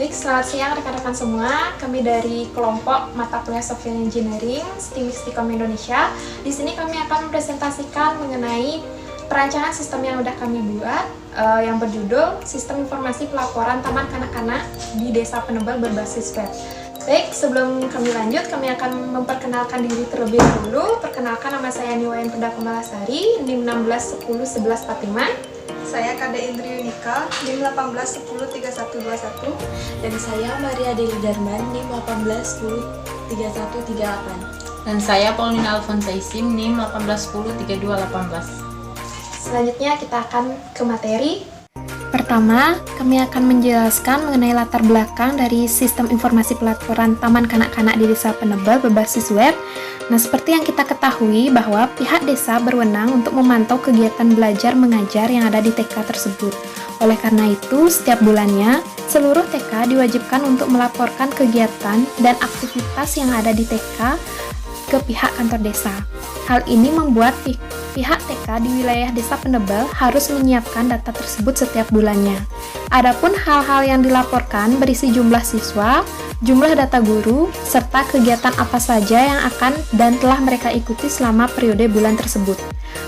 Baik, selamat siang rekan-rekan semua. Kami dari kelompok mata kuliah Software Engineering STIM Istiqom Indonesia. Di sini kami akan mempresentasikan mengenai perancangan sistem yang sudah kami buat yang berjudul Sistem Informasi Pelaporan Taman Kanak-kanak di Desa Penebel berbasis web. Baik, sebelum kami lanjut, kami akan memperkenalkan diri terlebih dahulu. Perkenalkan, nama saya Niwayan Peda Kemalasari, NIM 161011 Patiman. Saya Kade Indri Yunika, NIM 18103121. Dan saya Maria Deli Darman, NIM 18103138. Dan saya Paulina Alfonsa Isim, NIM 18103218. Selanjutnya kita akan ke materi. Pertama, kami akan menjelaskan mengenai latar belakang dari sistem informasi pelaporan Taman Kanak-kanak di Desa Penebel berbasis web. Nah, seperti yang kita ketahui bahwa pihak desa berwenang untuk memantau kegiatan belajar mengajar yang ada di TK tersebut. Oleh karena itu, setiap bulannya, seluruh TK diwajibkan untuk melaporkan kegiatan dan aktivitas yang ada di TK ke pihak kantor desa. Hal ini membuat pihak TK di wilayah Desa Penebel harus menyiapkan data tersebut setiap bulannya. Adapun hal-hal yang dilaporkan berisi jumlah siswa, jumlah data guru, serta kegiatan apa saja yang akan dan telah mereka ikuti selama periode bulan tersebut.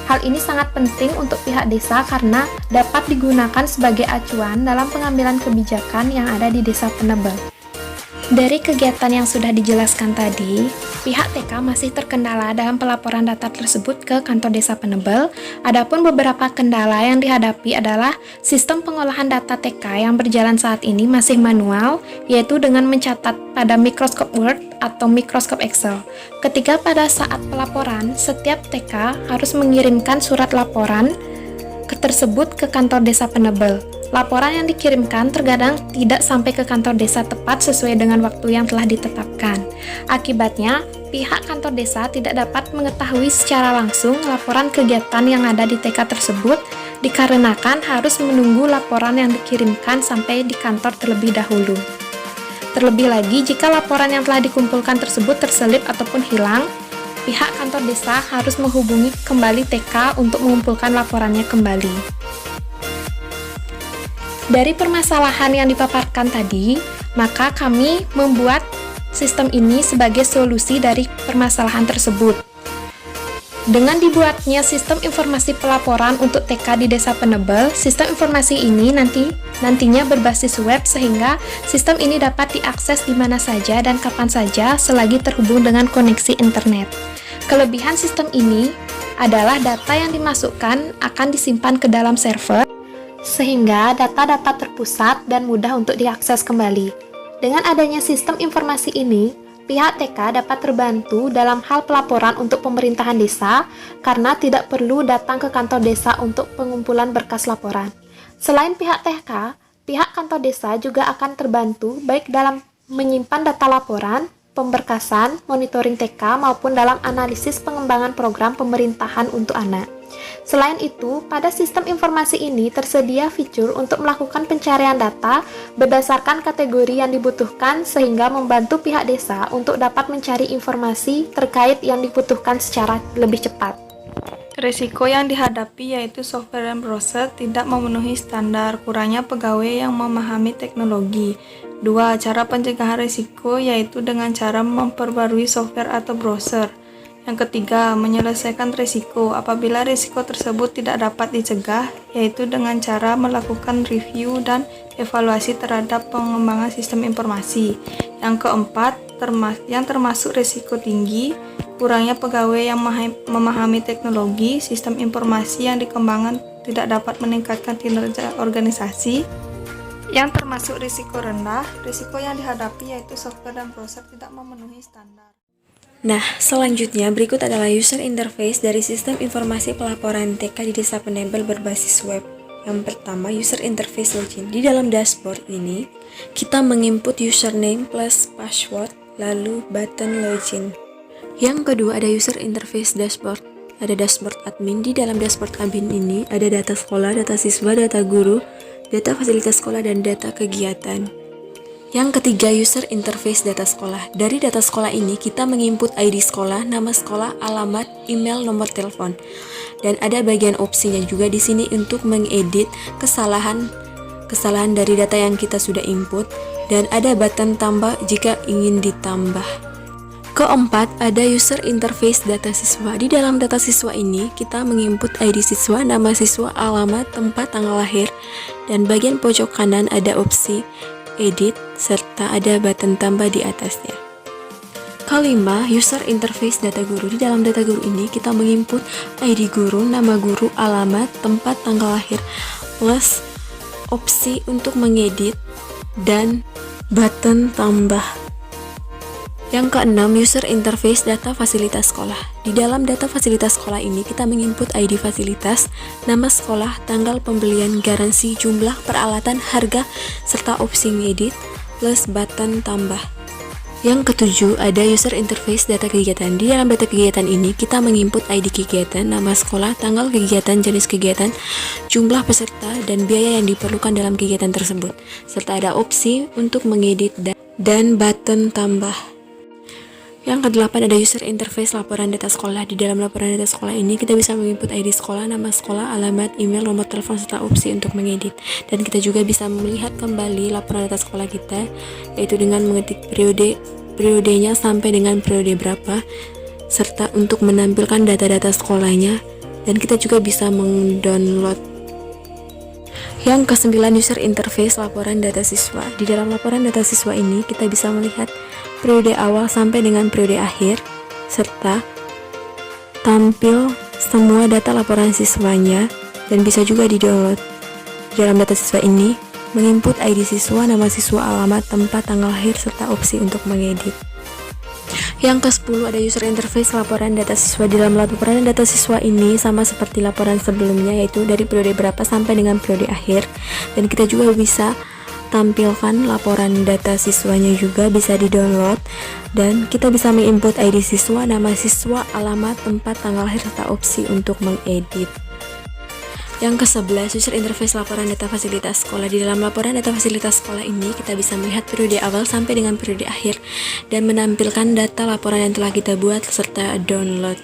Hal ini sangat penting untuk pihak desa karena dapat digunakan sebagai acuan dalam pengambilan kebijakan yang ada di Desa Penebel. Dari kegiatan yang sudah dijelaskan tadi, pihak TK masih terkendala dalam pelaporan data tersebut ke kantor Desa Penebel. Adapun beberapa kendala yang dihadapi adalah sistem pengolahan data TK yang berjalan saat ini masih manual, yaitu dengan mencatat pada Microsoft Word atau Microsoft Excel. Ketika pada saat pelaporan, setiap TK harus mengirimkan surat laporan tersebut ke kantor Desa Penebel. Laporan yang dikirimkan terkadang tidak sampai ke kantor desa tepat sesuai dengan waktu yang telah ditetapkan. Akibatnya, pihak kantor desa tidak dapat mengetahui secara langsung laporan kegiatan yang ada di TK tersebut dikarenakan harus menunggu laporan yang dikirimkan sampai di kantor terlebih dahulu. Terlebih lagi, jika laporan yang telah dikumpulkan tersebut terselip ataupun hilang, pihak kantor desa harus menghubungi kembali TK untuk mengumpulkan laporannya kembali. Dari permasalahan yang dipaparkan tadi, maka kami membuat sistem ini sebagai solusi dari permasalahan tersebut. Dengan dibuatnya sistem informasi pelaporan untuk TK di Desa Penebel, sistem informasi ini nantinya berbasis web sehingga sistem ini dapat diakses di mana saja dan kapan saja selagi terhubung dengan koneksi internet. Kelebihan sistem ini adalah data yang dimasukkan akan disimpan ke dalam server, sehingga data dapat terpusat dan mudah untuk diakses kembali. Dengan adanya sistem informasi ini, pihak TK dapat terbantu dalam hal pelaporan untuk pemerintahan desa karena tidak perlu datang ke kantor desa untuk pengumpulan berkas laporan. Selain pihak TK, pihak kantor desa juga akan terbantu baik dalam menyimpan data laporan, pemberkasan, monitoring TK maupun dalam analisis pengembangan program pemerintahan untuk anak. Selain itu, pada sistem informasi ini tersedia fitur untuk melakukan pencarian data berdasarkan kategori yang dibutuhkan sehingga membantu pihak desa untuk dapat mencari informasi terkait yang dibutuhkan secara lebih cepat. Risiko yang dihadapi yaitu software dan browser tidak memenuhi standar, kurangnya pegawai yang memahami teknologi. 2. Cara pencegahan risiko yaitu dengan cara memperbarui software atau browser. Yang ketiga, menyelesaikan risiko apabila risiko tersebut tidak dapat dicegah, yaitu dengan cara melakukan review dan evaluasi terhadap pengembangan sistem informasi. Yang keempat, yang termasuk risiko tinggi, kurangnya pegawai yang memahami teknologi, sistem informasi yang dikembangkan tidak dapat meningkatkan kinerja organisasi. Yang termasuk risiko rendah, risiko yang dihadapi yaitu software dan browser tidak memenuhi standar. Nah, selanjutnya berikut adalah user interface dari sistem informasi pelaporan TK di Desa Penebel berbasis web. Yang pertama, user interface login. Di dalam dashboard ini, kita menginput username plus password, lalu button login. Yang kedua, ada user interface dashboard. Ada dashboard admin. Di dalam dashboard admin ini, ada data sekolah, data siswa, data guru, data fasilitas sekolah, dan data kegiatan. Yang ketiga, user interface data sekolah. Dari data sekolah ini, kita menginput ID sekolah, nama sekolah, alamat, email, nomor telepon. Dan ada bagian opsinya juga di sini untuk mengedit kesalahan dari data yang kita sudah input dan ada button tambah jika ingin ditambah. Keempat, ada user interface data siswa. Di dalam data siswa ini, kita menginput ID siswa, nama siswa, alamat, tempat, tanggal lahir, dan bagian pojok kanan ada opsi edit, serta ada button tambah di atasnya. Kelima, user interface data guru. Di dalam data guru ini, kita menginput ID guru, nama guru, alamat, tempat, tanggal lahir, plus opsi untuk mengedit, dan button tambah. Yang keenam, user interface data fasilitas sekolah. Di dalam data fasilitas sekolah ini, kita menginput ID fasilitas, nama sekolah, tanggal pembelian, garansi, jumlah, peralatan, harga, serta opsi ngedit, plus button tambah. Yang ketujuh, ada user interface data kegiatan. Di dalam data kegiatan ini, kita menginput ID kegiatan, nama sekolah, tanggal kegiatan, jenis kegiatan, jumlah peserta, dan biaya yang diperlukan dalam kegiatan tersebut, serta ada opsi untuk mengedit dan button tambah. Yang kedelapan, ada user interface laporan data sekolah. Di dalam laporan data sekolah ini, kita bisa menginput ID sekolah, nama sekolah, alamat, email, nomor telepon, serta opsi untuk mengedit. Dan kita juga bisa melihat kembali laporan data sekolah kita, yaitu dengan mengetik periodenya sampai dengan periode berapa, serta untuk menampilkan data-data sekolahnya. Dan kita juga bisa mendownload. Yang kesembilan, user interface laporan data siswa. Di dalam laporan data siswa ini, kita bisa melihat periode awal sampai dengan periode akhir, serta tampil semua data laporan siswanya, dan bisa juga di-download. Di dalam data siswa ini, menginput ID siswa, nama siswa, alamat, tempat, tanggal lahir, serta opsi untuk mengedit. Yang ke-10, ada user interface laporan data siswa. Di dalam laporan data siswa ini sama seperti laporan sebelumnya, yaitu dari periode berapa sampai dengan periode akhir, dan kita juga bisa tampilkan laporan data siswanya, juga bisa di-download, dan kita bisa menginput ID siswa, nama siswa, alamat, tempat, tanggal lahir, serta opsi untuk mengedit. Yang ke-11, user interface laporan data fasilitas sekolah. Di dalam laporan data fasilitas sekolah ini, kita bisa melihat periode awal sampai dengan periode akhir, dan menampilkan data laporan yang telah kita buat, serta download.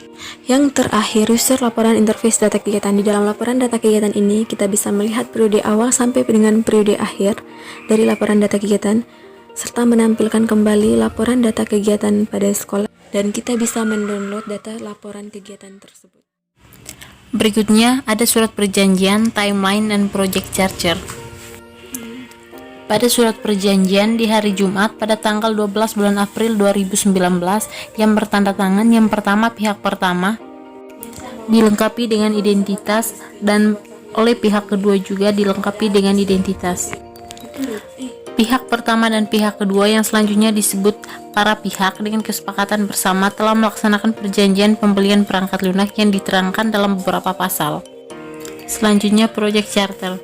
Yang terakhir, user laporan interface data kegiatan. Di dalam laporan data kegiatan ini, kita bisa melihat periode awal sampai dengan periode akhir dari laporan data kegiatan, serta menampilkan kembali laporan data kegiatan pada sekolah, dan kita bisa mendownload data laporan kegiatan tersebut. Berikutnya ada surat perjanjian, timeline, dan project charger. Pada surat perjanjian di hari Jumat pada tanggal 12 bulan April 2019 yang bertanda tangan yang pertama pihak pertama dilengkapi dengan identitas, dan oleh pihak kedua juga dilengkapi dengan identitas. Pihak pertama dan pihak kedua yang selanjutnya disebut para pihak dengan kesepakatan bersama telah melaksanakan perjanjian pembelian perangkat lunak yang diterangkan dalam beberapa pasal. Selanjutnya, project charter.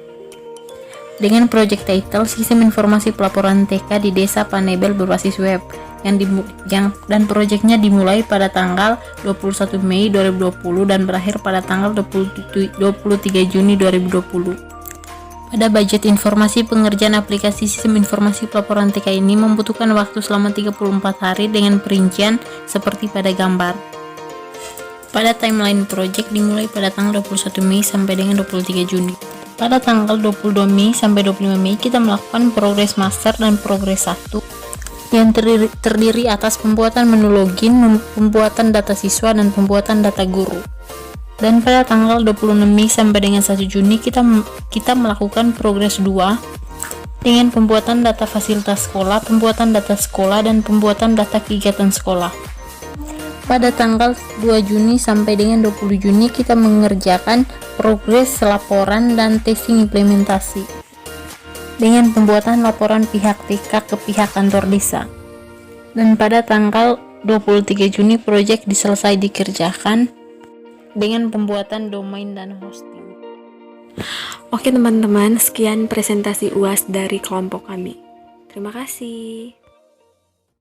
Dengan project title Sistem Informasi Pelaporan TK di Desa Panebel berbasis web dan proyeknya dimulai pada tanggal 21 Mei 2020 dan berakhir pada tanggal 23 Juni 2020. Pada budget informasi pengerjaan aplikasi Sistem Informasi Pelaporan TK ini membutuhkan waktu selama 34 hari dengan perincian seperti pada gambar. Pada timeline project dimulai pada tanggal 21 Mei sampai dengan 23 Juni. Pada tanggal 22 Mei sampai 25 Mei kita melakukan progres master dan progres 1 yang terdiri atas pembuatan menu login, pembuatan data siswa, dan pembuatan data guru. Dan pada tanggal 26 Mei sampai dengan 1 Juni kita melakukan progres 2 dengan pembuatan data fasilitas sekolah, pembuatan data sekolah, dan pembuatan data kegiatan sekolah. Pada tanggal 2 Juni sampai dengan 20 Juni kita mengerjakan progres laporan dan testing implementasi dengan pembuatan laporan pihak TK ke pihak kantor desa. Dan pada tanggal 23 Juni proyek diselesai dikerjakan dengan pembuatan domain dan hosting. Oke teman-teman, sekian presentasi UAS dari kelompok kami. Terima kasih.